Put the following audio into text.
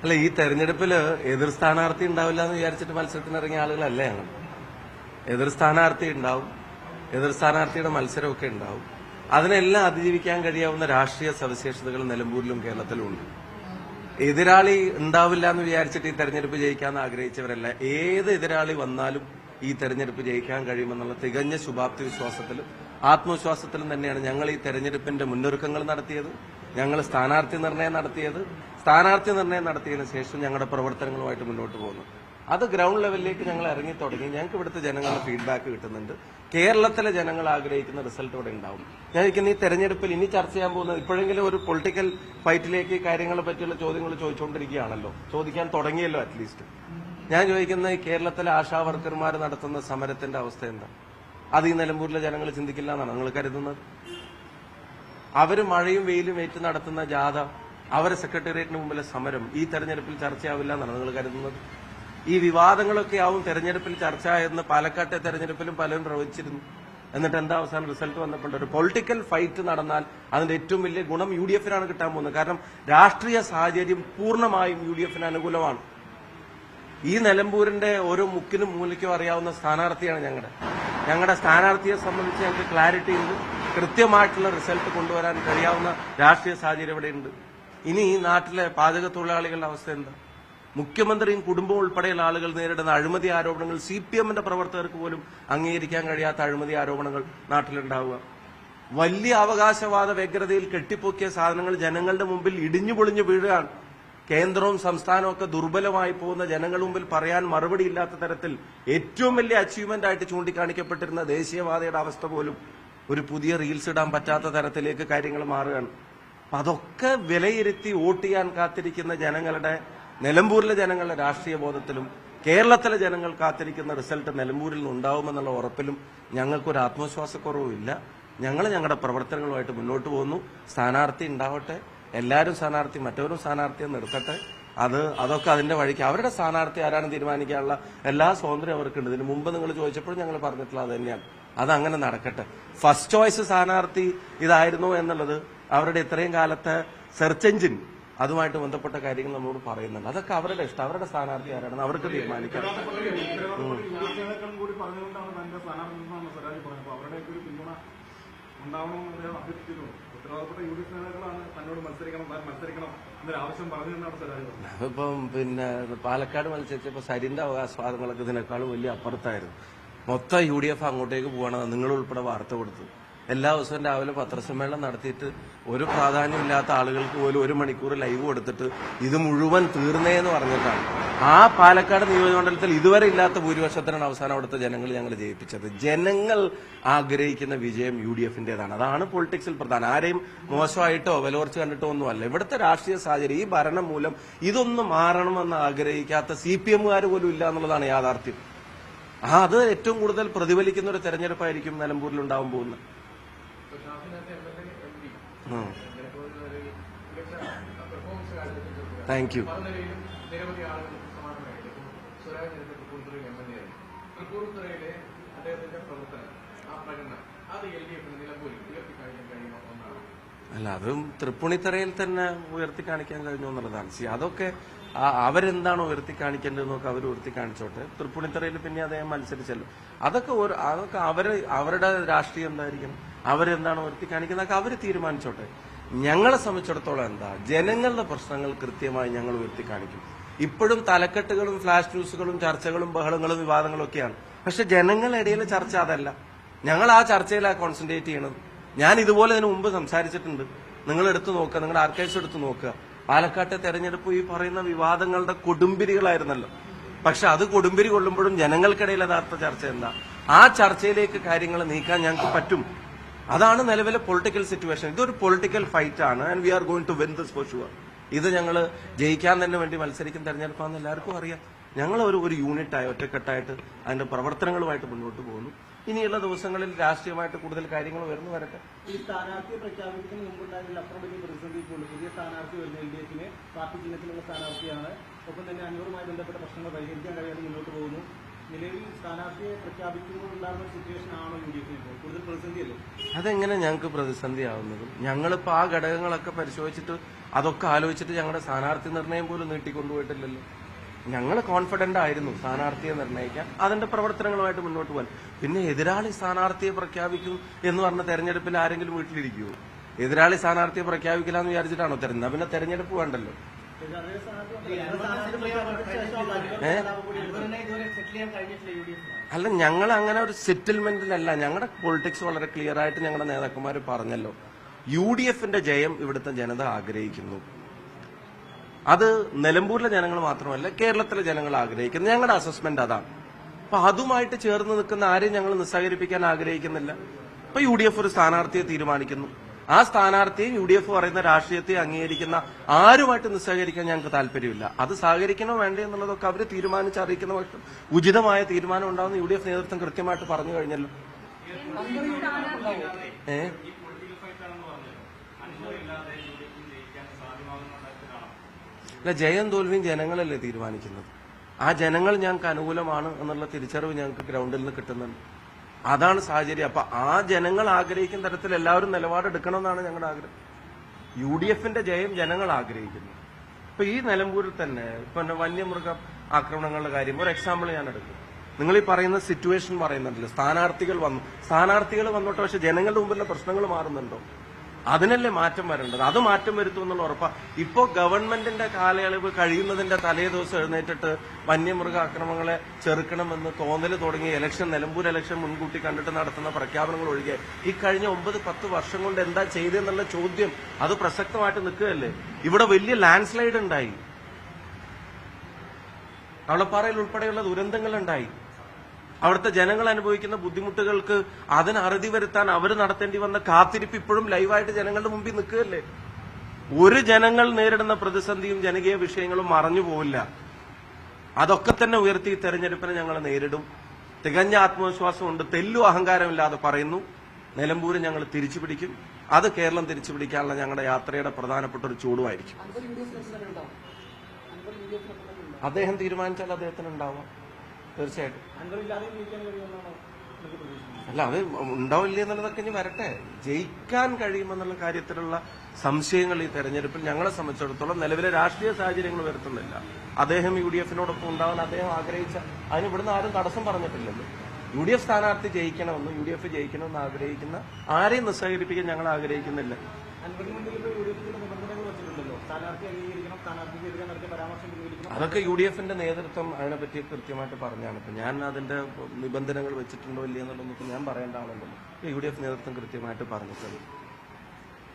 അല്ല, ഈ തെരഞ്ഞെടുപ്പില് എതിർ സ്ഥാനാർത്ഥി ഉണ്ടാവില്ല എന്ന് വിചാരിച്ചിട്ട് മത്സരത്തിന് ഇറങ്ങിയ ആളുകളല്ല ഞങ്ങൾ. എതിർ സ്ഥാനാർത്ഥി ഉണ്ടാവും, എതിർ സ്ഥാനാർത്ഥിയുടെ മത്സരമൊക്കെ ഉണ്ടാവും. അതിനെല്ലാം അതിജീവിക്കാൻ കഴിയാവുന്ന രാഷ്ട്രീയ സവിശേഷതകൾ നിലമ്പൂരിലും കേരളത്തിലും ഉണ്ട്. എതിരാളി ഉണ്ടാവില്ല എന്ന് വിചാരിച്ചിട്ട് ഈ തെരഞ്ഞെടുപ്പ് ജയിക്കാമെന്ന് ആഗ്രഹിച്ചവരല്ല. ഏത് എതിരാളി വന്നാലും ഈ തെരഞ്ഞെടുപ്പ് ജയിക്കാൻ കഴിയുമെന്നുള്ള തികഞ്ഞ ശുഭാപ്തി വിശ്വാസത്തിലും ആത്മവിശ്വാസത്തിലും തന്നെയാണ് ഞങ്ങൾ ഈ തെരഞ്ഞെടുപ്പിന്റെ മുന്നൊരുക്കങ്ങൾ നടത്തിയത്. ഞങ്ങൾ സ്ഥാനാർത്ഥി നിർണയം നടത്തിയതിനു ശേഷം ഞങ്ങളുടെ പ്രവർത്തനങ്ങളുമായിട്ട് മുന്നോട്ട് പോകുന്നു. അത് ഗ്രൗണ്ട് ലെവലിലേക്ക് ഞങ്ങൾ ഇറങ്ങി തുടങ്ങി. ഞങ്ങൾക്ക് ഇവിടുത്തെ ജനങ്ങളുടെ ഫീഡ്ബാക്ക് കിട്ടുന്നുണ്ട്. കേരളത്തിലെ ജനങ്ങൾ ആഗ്രഹിക്കുന്ന റിസൾട്ട് ഇവിടെ ഉണ്ടാവും. ഞാൻ ഈ തെരഞ്ഞെടുപ്പിൽ ഇനി ചർച്ച ചെയ്യാൻ പോകുന്നത് ഇപ്പോഴെങ്കിലും ഒരു പൊളിറ്റിക്കൽ ഫൈറ്റിലേക്ക് കാര്യങ്ങളെ പറ്റിയുള്ള ചോദ്യങ്ങൾ ചോദിച്ചുകൊണ്ടിരിക്കുകയാണല്ലോ, ചോദിക്കാൻ തുടങ്ങിയല്ലോ. അറ്റ്ലീസ്റ്റ് ഞാൻ ചോദിക്കുന്ന ഈ കേരളത്തിലെ ആശാ വർക്കർമാർ നടത്തുന്ന സമരത്തിന്റെ അവസ്ഥ എന്താ? അത് ഈ നിലമ്പൂരിലെ ജനങ്ങൾ ചിന്തിക്കില്ല എന്നാണ് നിങ്ങൾ കരുതുന്നത്? അവര് മഴയും വെയിലും ഏറ്റു നടത്തുന്ന ജാഥ, അവരെ സെക്രട്ടേറിയറ്റിന് മുമ്പിലെ സമരം ഈ തെരഞ്ഞെടുപ്പിൽ ചർച്ചയാവില്ല എന്നാണ് നിങ്ങൾ കരുതുന്നത്? ഈ വിവാദങ്ങളൊക്കെ ആവും തെരഞ്ഞെടുപ്പിൽ ചർച്ച എന്ന് പാലക്കാട്ടെ തെരഞ്ഞെടുപ്പിലും പലരും പ്രവചിച്ചിരുന്നു. എന്നിട്ട് എന്താ അവസാനം റിസൾട്ട് വന്നപ്പോൾ ഒരു പൊളിറ്റിക്കൽ ഫൈറ്റ് നടന്നാൽ അതിന്റെ ഏറ്റവും വലിയ ഗുണം UDF-നാണ് കിട്ടാൻ പോകുന്നത്. കാരണം രാഷ്ട്രീയ സാഹചര്യം പൂർണ്ണമായും UDF-ന് അനുകൂലമാണ്. ഈ നിലമ്പൂരിന്റെ ഓരോ മുക്കിനും മൂലയ്ക്കും അറിയാവുന്ന സ്ഥാനാർത്ഥിയാണ് ഞങ്ങളുടെ സ്ഥാനാർത്ഥിയെ സംബന്ധിച്ച് ഞങ്ങൾക്ക് ക്ലാരിറ്റി ഉണ്ട്. കൃത്യമായിട്ടുള്ള റിസൾട്ട് കൊണ്ടുവരാൻ കഴിയാവുന്ന രാഷ്ട്രീയ സാഹചര്യം ഇവിടെയുണ്ട്. ഇനി ഈ നാട്ടിലെ പാചക തൊഴിലാളികളുടെ അവസ്ഥ എന്താ? മുഖ്യമന്ത്രിയും കുടുംബവും ഉൾപ്പെടെയുള്ള ആളുകൾ നേരിടുന്ന അഴിമതി ആരോപണങ്ങൾ, CPM-ന്റെ പ്രവർത്തകർക്ക് പോലും അംഗീകരിക്കാൻ കഴിയാത്ത അഴിമതി ആരോപണങ്ങൾ നാട്ടിലുണ്ടാവുക. വലിയ അവകാശവാദ വ്യഗ്രതയിൽ കെട്ടിപ്പൊക്കിയ സാധനങ്ങൾ ജനങ്ങളുടെ മുമ്പിൽ ഇടിഞ്ഞു പൊളിഞ്ഞു വീഴുകയാണ്. കേന്ദ്രവും സംസ്ഥാനവും ഒക്കെ ദുർബലമായി പോകുന്ന ജനങ്ങളുടെ മുമ്പിൽ പറയാൻ മറുപടിയില്ലാത്ത തരത്തിൽ ഏറ്റവും വലിയ അച്ചീവ്മെന്റ് ആയിട്ട് ചൂണ്ടിക്കാണിക്കപ്പെട്ടിരുന്ന ദേശീയവാദയുടെ അവസ്ഥ പോലും ഒരു പുതിയ റീൽസ് ഇടാൻ പറ്റാത്ത തരത്തിലേക്ക് കാര്യങ്ങൾ മാറുകയാണ്. അപ്പൊ അതൊക്കെ വിലയിരുത്തി വോട്ട് ചെയ്യാൻ കാത്തിരിക്കുന്ന ജനങ്ങളുടെ, നിലമ്പൂരിലെ ജനങ്ങളുടെ രാഷ്ട്രീയ ബോധത്തിലും കേരളത്തിലെ ജനങ്ങൾ കാത്തിരിക്കുന്ന റിസൾട്ട് നിലമ്പൂരിൽ നിന്നുണ്ടാവുമെന്നുള്ള ഉറപ്പിലും ഞങ്ങൾക്കൊരു ആത്മവിശ്വാസക്കുറവുമില്ല. ഞങ്ങൾ ഞങ്ങളുടെ പ്രവർത്തനങ്ങളുമായിട്ട് മുന്നോട്ട് പോകുന്നു. സ്ഥാനാർത്ഥി ഉണ്ടാവട്ടെ, എല്ലാവരും സ്ഥാനാർത്ഥി, മറ്റവരും സ്ഥാനാർത്ഥിയെ നിർത്തട്ടെ. അതൊക്കെ അതിന്റെ വഴിക്ക് അവരുടെ സ്ഥാനാർത്ഥി ആരാണെന്ന് തീരുമാനിക്കാനുള്ള എല്ലാ സ്വാതന്ത്ര്യം അവർക്കുണ്ട്. ഇതിന് മുമ്പ് നിങ്ങൾ ചോദിച്ചപ്പോൾ ഞങ്ങൾ പറഞ്ഞിട്ടുള്ളത് അത് തന്നെയാണ്. അതങ്ങനെ നടക്കട്ടെ. ഫസ്റ്റ് ചോയ്സ് സ്ഥാനാർത്ഥി ഇതായിരുന്നു എന്നുള്ളത് അവരുടെ ഇത്രയും കാലത്തെ സെർച്ച് എഞ്ചിൻ അതുമായിട്ട് ബന്ധപ്പെട്ട കാര്യങ്ങൾ നമ്മളോട് പറയുന്നുണ്ട്. അതൊക്കെ അവരുടെ ഇഷ്ടം, അവരുടെ സ്ഥാനാർത്ഥി ആരാണെന്ന് അവർക്ക് തീരുമാനിക്കാം. ഇപ്പം പിന്നെ പാലക്കാട് മത്സരിച്ചപ്പോ സരിന്റെ അവകാശവാദങ്ങളൊക്കെ ഇതിനേക്കാളും വലിയ അപ്പുറത്തായിരുന്നു. മൊത്തം UDF അങ്ങോട്ടേക്ക് പോകണമെന്ന് നിങ്ങൾ ഉൾപ്പെടെ വാർത്ത കൊടുത്തു. എല്ലാ ദിവസവും രാവിലെ പത്രസമ്മേളനം നടത്തിയിട്ട് ഒരു പ്രാധാന്യമില്ലാത്ത ആളുകൾക്ക് പോലും 1 മണിക്കൂർ ലൈവ് കൊടുത്തിട്ട് ഇത് മുഴുവൻ തീർന്നേന്ന് പറഞ്ഞിട്ടാണ് ആ പാലക്കാട് നിയോജകമണ്ഡലത്തിൽ ഇതുവരെ ഇല്ലാത്ത ഭൂരിപക്ഷത്തിനാണ് അവസാനം അവിടുത്തെ ജനങ്ങൾ ഞങ്ങൾ ജയിപ്പിച്ചത്. ജനങ്ങൾ ആഗ്രഹിക്കുന്ന വിജയം UDF-ന്റേതാണ്. അതാണ് പൊളിറ്റിക്സിൽ പ്രധാനം. ആരെയും മോശമായിട്ടോ വിലവർച്ച് കണ്ടിട്ടോ ഒന്നുമല്ല. ഇവിടുത്തെ രാഷ്ട്രീയ സാഹചര്യം, ഈ ഭരണം മൂലം ഇതൊന്നും മാറണമെന്ന് ആഗ്രഹിക്കാത്ത CPM-കാർ പോലും ഇല്ല എന്നുള്ളതാണ് യാഥാർത്ഥ്യം. അത് ഏറ്റവും കൂടുതൽ പ്രതിഫലിക്കുന്ന ഒരു തെരഞ്ഞെടുപ്പായിരിക്കും നിലമ്പൂരിൽ ഉണ്ടാവാൻ പോകുന്നത്. Thank you. അല്ല, അതും തൃപ്പൂണിത്തറയിൽ തന്നെ ഉയർത്തി കാണിക്കാൻ കഴിഞ്ഞു എന്നുള്ളതാണ്. അതൊക്കെ അവരെന്താണോ ഉയർത്തി കാണിക്കേണ്ടതെന്നൊക്കെ അവർ ഉയർത്തി കാണിച്ചോട്ടെ. തൃപ്പൂണിത്തറയിൽ പിന്നെ അദ്ദേഹം മത്സരിച്ചല്ലോ. അതൊക്കെ അവരുടെ രാഷ്ട്രീയം എന്തായിരിക്കണം, അവരെന്താണോ ഉയർത്തി കാണിക്കുന്നതൊക്കെ അവർ തീരുമാനിച്ചോട്ടെ. ഞങ്ങളെ സംബന്ധിച്ചിടത്തോളം എന്താ, ജനങ്ങളുടെ പ്രശ്നങ്ങൾ കൃത്യമായി ഞങ്ങൾ ഉയർത്തി കാണിക്കും. ഇപ്പോഴും തലക്കെട്ടുകളും ഫ്ലാഷ് ന്യൂസുകളും ചർച്ചകളും ബഹളങ്ങളും വിവാദങ്ങളും ഒക്കെയാണ്. പക്ഷെ ജനങ്ങളുടെ ഇടയിലെ ചർച്ച അതല്ല. ഞങ്ങൾ ആ ചർച്ചയിലാണ് കോൺസെൻട്രേറ്റ് ചെയ്യണത്. ഞാൻ ഇതുപോലെ ഇതിനു മുമ്പ് സംസാരിച്ചിട്ടുണ്ട്. നിങ്ങൾ എടുത്തു നോക്കുക, നിങ്ങളുടെ ആർക്കൈവ്സ് എടുത്തു നോക്കുക. പാലക്കാട്ടെ തെരഞ്ഞെടുപ്പ് ഈ പറയുന്ന വിവാദങ്ങളുടെ കൊടുമ്പിരികളായിരുന്നല്ലോ. പക്ഷെ അത് കൊടുമ്പിരി കൊള്ളുമ്പോഴും ജനങ്ങൾക്കിടയിൽ യഥാർത്ഥ ചർച്ച എന്താ, ആ ചർച്ചയിലേക്ക് കാര്യങ്ങൾ നീക്കാൻ ഞങ്ങൾക്ക് പറ്റും. അതാണ് നിലവിലെ പൊളിറ്റിക്കൽ സിറ്റുവേഷൻ. ഇതൊരു പൊളിറ്റിക്കൽ ഫൈറ്റ് ആണ്. And we are going to win this for sure. ഇത് ഞങ്ങൾ ജയിക്കാൻ തന്നെ വേണ്ടി മത്സരിക്കുന്ന തെരഞ്ഞെടുപ്പാണെന്ന് എല്ലാവർക്കും അറിയാം. ഞങ്ങൾ ഒരു യൂണിറ്റായി, ഒറ്റക്കെട്ടായിട്ട് അതിന്റെ പ്രവർത്തനങ്ങളുമായിട്ട് മുന്നോട്ട് പോകുന്നു. ഇനിയുള്ള ദിവസങ്ങളിൽ രാഷ്ട്രീയമായിട്ട് കൂടുതൽ കാര്യങ്ങൾ വരുന്നു വരട്ടെ. ഈ സ്ഥാനാർത്ഥിയെ പ്രഖ്യാപിക്കുന്നതിന് മുമ്പുണ്ടായിരുന്ന അപ്പുറം വലിയ പ്രതിസന്ധിക്കുള്ളൂ. പുതിയ സ്ഥാനാർത്ഥി വരുന്ന LDF-ന് പാർട്ടി ചിഹ്നത്തിലുള്ള സ്ഥാനാർത്ഥിയാണ്. ഒപ്പം തന്നെ അഞ്ഞൂറുമായി ബന്ധപ്പെട്ട പ്രശ്നങ്ങൾ പരിഹരിക്കാൻ കഴിയാതെ മുന്നോട്ട് പോകുന്നു. നിലവിൽ സ്ഥാനാർത്ഥിയെ പ്രഖ്യാപിക്കുമ്പോഴുണ്ടാകുന്ന സിറ്റുവേഷൻ ആണോ UDF-ന് ഇപ്പോൾ കൂടുതൽ പ്രതിസന്ധിയല്ലേ? അതെങ്ങനെ ഞങ്ങൾക്ക് പ്രതിസന്ധി ആവുന്നത്? ഞങ്ങളിപ്പോൾ ആ ഘടകങ്ങളൊക്കെ പരിശോധിച്ചിട്ട് അതൊക്കെ ആലോചിച്ചിട്ട് ഞങ്ങളുടെ സ്ഥാനാർത്ഥി നിർണയം പോലും നീട്ടിക്കൊണ്ടുപോയിട്ടില്ലല്ലോ. ഞങ്ങൾ കോൺഫിഡന്റ് ആയിരുന്നു സ്ഥാനാർത്ഥിയെ നിർണ്ണയിക്കാൻ, അതിന്റെ പ്രവർത്തനങ്ങളുമായിട്ട് മുന്നോട്ട് പോകാൻ. പിന്നെ എതിരാളി സ്ഥാനാർത്ഥിയെ പ്രഖ്യാപിക്കും എന്ന് പറഞ്ഞ തെരഞ്ഞെടുപ്പിൽ ആരെങ്കിലും വീട്ടിലിരിക്കുമോ? എതിരാളി സ്ഥാനാർത്ഥിയെ പ്രഖ്യാപിക്കില്ല എന്ന് വിചാരിച്ചിട്ടാണോ തെരഞ്ഞെടുപ്പ്? പിന്നെ തെരഞ്ഞെടുപ്പ് വേണ്ടല്ലോ. അല്ല, ഞങ്ങൾ അങ്ങനെ ഒരു സെറ്റിൽമെന്റിലല്ല. ഞങ്ങളുടെ പൊളിറ്റിക്സ് വളരെ ക്ലിയർ ആയിട്ട് ഞങ്ങളുടെ നേതാക്കന്മാർ പറഞ്ഞല്ലോ. UDFന്റെ ജയം ഇവിടുത്തെ ജനത ആഗ്രഹിക്കുന്നു. അത് നിലമ്പൂരിലെ ജനങ്ങൾ മാത്രമല്ല, കേരളത്തിലെ ജനങ്ങൾ ആഗ്രഹിക്കുന്നു. ഞങ്ങളുടെ അസസ്മെന്റ് അതാണ്. അപ്പൊ അതുമായിട്ട് ചേർന്ന് നിൽക്കുന്ന ആരെയും ഞങ്ങൾ നിസ്സഹകരിപ്പിക്കാൻ ആഗ്രഹിക്കുന്നില്ല. ഇപ്പൊ UDF ഒരു സ്ഥാനാർത്ഥിയെ തീരുമാനിക്കുന്നു. ആ സ്ഥാനാർത്ഥിയെ UDF പറയുന്ന രാഷ്ട്രീയത്തെ അംഗീകരിക്കുന്ന ആരുമായിട്ട് നിസ്സഹകരിക്കാൻ ഞങ്ങൾക്ക് താല്പര്യമില്ല. അത് സഹകരിക്കണോ വേണ്ടേ എന്നുള്ളതൊക്കെ അവർ തീരുമാനിച്ചറിയിക്കുന്ന പക്ഷം ഉചിതമായ തീരുമാനം ഉണ്ടാവുന്ന UDF നേതൃത്വം കൃത്യമായിട്ട് പറഞ്ഞു കഴിഞ്ഞല്ലോ. അല്ല, ജയം തോൽവിയും ജനങ്ങളല്ലേ തീരുമാനിക്കുന്നത്. ആ ജനങ്ങൾ ഞങ്ങൾക്ക് അനുകൂലമാണ് എന്നുള്ള തിരിച്ചറിവ് ഞങ്ങൾക്ക് ഗ്രൗണ്ടിൽ നിന്ന് കിട്ടുന്നുണ്ട്. അതാണ് സാഹചര്യം. അപ്പൊ ആ ജനങ്ങൾ ആഗ്രഹിക്കുന്ന തരത്തിൽ എല്ലാവരും നിലപാടെടുക്കണമെന്നാണ് ഞങ്ങളുടെ ആഗ്രഹം. UDFന്റെ ജയം ജനങ്ങൾ ആഗ്രഹിക്കുന്നു. ഇപ്പൊ ഈ നിലമ്പൂരിൽ തന്നെ ഇപ്പൊ വന്യമൃഗ ആക്രമണങ്ങളുടെ കാര്യം ഒരു എക്സാമ്പിൾ ഞാൻ എടുക്കും. നിങ്ങൾ ഈ പറയുന്ന സിറ്റുവേഷൻ പറയുന്നുണ്ടല്ലോ, സ്ഥാനാർത്ഥികൾ വന്നോട്ടെ, പക്ഷെ ജനങ്ങളുടെ മുമ്പിലുള്ള പ്രശ്നങ്ങൾ മാറുന്നുണ്ടോ? അതിനല്ലേ മാറ്റം വരേണ്ടത്. അത് മാറ്റം വരുത്തുമെന്നുള്ള ഉറപ്പാ. ഇപ്പോ ഗവൺമെന്റിന്റെ കാലയളവ് കഴിയുന്നതിന്റെ തലേ ദിവസം എഴുന്നേറ്റിട്ട് വന്യമൃഗ ആക്രമണങ്ങളെ ചെറുക്കണമെന്ന് തോന്നൽ തുടങ്ങി നിലമ്പൂർ ഇലക്ഷൻ മുൻകൂട്ടി കണ്ടിട്ട് നടത്തുന്ന പ്രഖ്യാപനങ്ങൾ ഒഴികെ ഈ കഴിഞ്ഞ 9-10 വർഷം കൊണ്ട് എന്താ ചെയ്തെന്നുള്ള ചോദ്യം അത് പ്രസക്തമായിട്ട് നിൽക്കുകയല്ലേ. ഇവിടെ വലിയ ലാൻഡ് സ്ലൈഡ് ഉണ്ടായി, കവളപ്പാറയിൽ ഉൾപ്പെടെയുള്ള ദുരന്തങ്ങൾ ഉണ്ടായി. അവിടുത്തെ ജനങ്ങൾ അനുഭവിക്കുന്ന ബുദ്ധിമുട്ടുകൾക്ക് അതിന് അറുതി വരുത്താൻ അവർ നടത്തേണ്ടി വന്ന കാത്തിരിപ്പ് ഇപ്പോഴും ലൈവായിട്ട് ജനങ്ങളുടെ മുമ്പിൽ നിൽക്കുകയല്ലേ. ഒരു ജനങ്ങൾ നേരിടുന്ന പ്രതിസന്ധിയും ജനകീയ വിഷയങ്ങളും മറഞ്ഞു പോവില്ല. അതൊക്കെ തന്നെ ഉയർത്തി തെരഞ്ഞെടുപ്പിനെ ഞങ്ങൾ നേരിടും. തികഞ്ഞ ആത്മവിശ്വാസമുണ്ട്. തെല്ലു അഹങ്കാരമില്ലാതെ പറയുന്നു, നിലമ്പൂര് ഞങ്ങൾ തിരിച്ചു പിടിക്കും. അത് കേരളം തിരിച്ചു പിടിക്കാനുള്ള ഞങ്ങളുടെ യാത്രയുടെ പ്രധാനപ്പെട്ട ഒരു ചൂടുമായിരിക്കും. അദ്ദേഹം തീരുമാനിച്ചാൽ അദ്ദേഹത്തിന് ഉണ്ടാവാം, തീർച്ചയായിട്ടും. അല്ല, അത് ഉണ്ടാവില്ല എന്നുള്ളതൊക്കെ ഇനി വരട്ടെ. ജയിക്കാൻ കഴിയുമെന്നുള്ള കാര്യത്തിലുള്ള സംശയങ്ങൾ ഈ തെരഞ്ഞെടുപ്പിൽ ഞങ്ങളെ സംബന്ധിച്ചിടത്തോളം നിലവിലെ രാഷ്ട്രീയ സാഹചര്യങ്ങൾ വരുത്തുന്നില്ല. അദ്ദേഹം UDFനോടൊപ്പം ഉണ്ടാവാൻ അദ്ദേഹം ആഗ്രഹിച്ച അതിന് ഇവിടുന്ന് ആരും തടസ്സം പറഞ്ഞിട്ടില്ലല്ലോ. UDF സ്ഥാനാർത്ഥി ജയിക്കണമെന്ന് UDF ജയിക്കണമെന്ന് ആഗ്രഹിക്കുന്ന ആരെയും നിസ്സഹകരിപ്പിക്കാൻ ഞങ്ങൾ ആഗ്രഹിക്കുന്നില്ല. അതൊക്കെ UDFന്റെ നേതൃത്വം അതിനെപ്പറ്റി കൃത്യമായിട്ട് പറഞ്ഞാണ്. ഇപ്പൊ ഞാൻ അതിന്റെ നിബന്ധനകൾ വെച്ചിട്ടുണ്ടോ ഇല്ലയെന്നുള്ളതൊന്നും ഞാൻ പറയേണ്ട ആളല്ലോ. UDF നേതൃത്വം കൃത്യമായിട്ട് പറഞ്ഞിട്ടുണ്ട്.